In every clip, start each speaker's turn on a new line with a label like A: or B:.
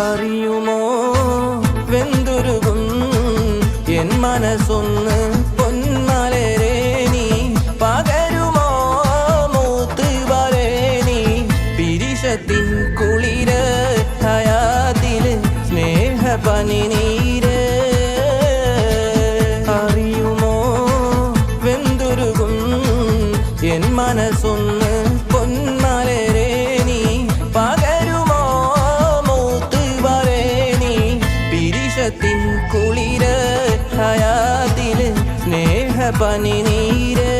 A: അറിയുമോ വെന്തുരുകും എൻ മനസ്സൊന്ന് പൊന്മലരേ നീ പകരുമോ മൂത്ത് വരേനി പിരിശത്തിൻ കുളിര് ഹയാതില് സ്നേഹ പനിനീര് അറിയുമോ വെന്തുരുകും എൻ മനസ്സൊന്ന് പൊന്മലരേ നീ പകരുമോ കുളിര് ഹയാതില് സ്നേഹ പനിനീര്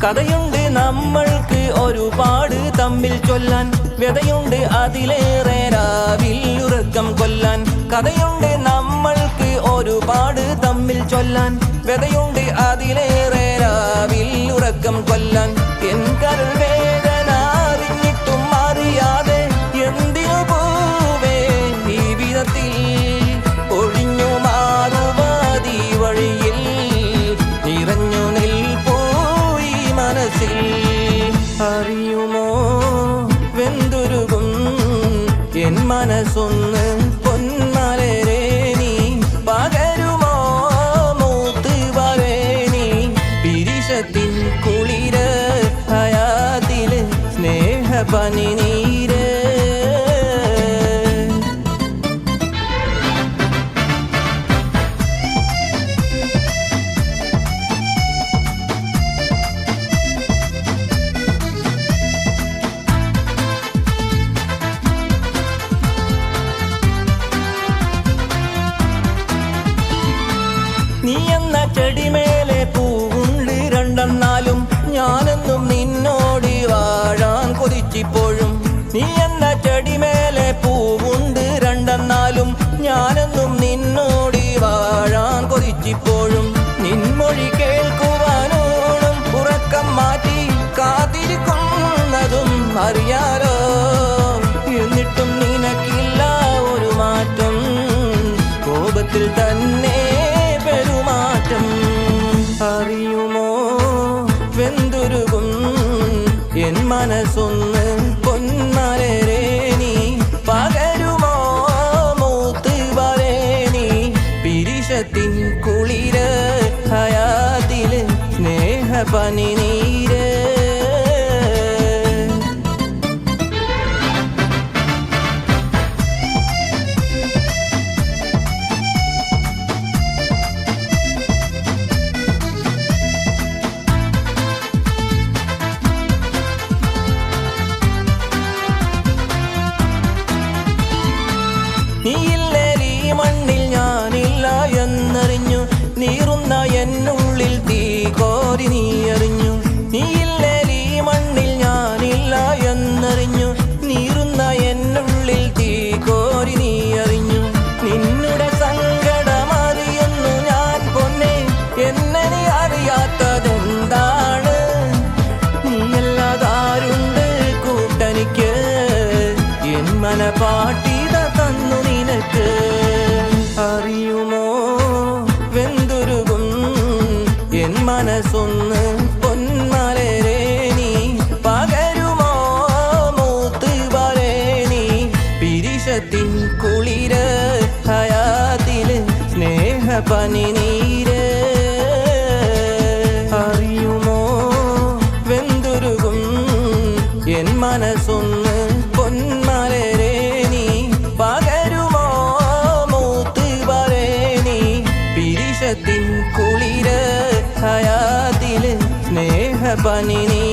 A: കഥയുണ്ട് നമ്മൾക്ക് ഒരുപാട് തമ്മിൽ ചൊല്ലാൻ വ്യതയുണ്ട് അതിലേറെ രാവിൽ ഉറക്കം കൊല്ലാൻ കഥയുണ്ട് നമ്മൾക്ക് ഒരുപാട് തമ്മിൽ ചൊല്ലാൻ വ്യതയുണ്ട് അതിലേറെ രാവിൽ ഉറക്കം കൊല്ലാൻ എൻ കരൾ വേദന അറിഞ്ഞിട്ടും അറിയാതെ എന്തിനു പോവേ ഈ വിധത്തിൽ ഒഴിഞ്ഞു മാറുവാതി വഴിയിൽ നിറഞ്ഞു നിൽപ്പോയി മനസ്സിൽ അറിയുമോ വെന്തുരുകും എൻ മനസ്സൊന്ന് പൊന്മലരേ നീ പകരുമോ മൂത്ത് വരേനി പിരിശത്തിൻ കുളിര് ഹയാതില് സ്നേഹ പനിനീര് നീ എന്ന ചെടിമേലെ പൂവുണ്ട് രണ്ടെന്നാലും ഞാനെന്നും നിന്നോട് വാഴാൻ കൊതിച്ചിപ്പോഴും നീ എന്ന ചെടിമേലെ പൂവുണ്ട് രണ്ടെന്നാലും ഞാനെന്നും നിന്നോട് വാഴാൻ കൊതിച്ചിപ്പോഴും നിൻമൊഴി കേൾക്കുവാനോണം ഉറക്കം മാറ്റി കാത്തിരിക്കുന്നതും അറിയാലോ എന്നിട്ടും നിനക്കില്ല ഒരു മാറ്റം കോപത്തിൽ തന്നെ പെരുമാറ്റം അറിയുമോ വെന്തുരുകും എൻ മനസ്സൊന്ന് പൊന്മലരേ നീ പകരുമോ മൂത്ത് വരേനി പിരിശത്തിൻ കുളിര് ഹയാതില് സ്നേഹ പനിനീര് നീയില്ലേലീ മണ്ണിൽ ഞാനില്ല എന്നറിഞ്ഞു നീറുന്ന എന്നുള്ളിൽ തീ കോരി നീ അറിഞ്ഞു നീയില്ലേലീ മണ്ണിൽ ഞാനില്ല എന്നറിഞ്ഞു നീറുന്ന എന്നുള്ളിൽ തീ കോരി നീ അറിഞ്ഞു നിന്നുടെ സങ്കടമറിയുന്നു ഞാൻ പൊന്നെ എന്നെ നീ അറിയാത്തതെന്താണ് നീയല്ലാതാരുണ്ട് കൂട്ടനിക്ക് എൻ മനപാട്ടിത തന്നു നിനക്ക് അറിയുമോ വെന്തുരുകും എൻ മനസ്സൊന്ന് പൊന്മലരേ നീ പകരുമോ മൂത്ത് വരേനി പിരിശത്തിൻ കുളിര് ഹയാതില് സ്നേഹ പനിനീര് അറിയുമോ വെന്തുരുകും എൻ മനസ്സൊന്ന് പൊന്മലരേ നീ പകരുമോ മൂത്ത് വരേനി പിരിശത്തിൻ കുളിര് ഹയാതില് സ്നേഹ പനി നീ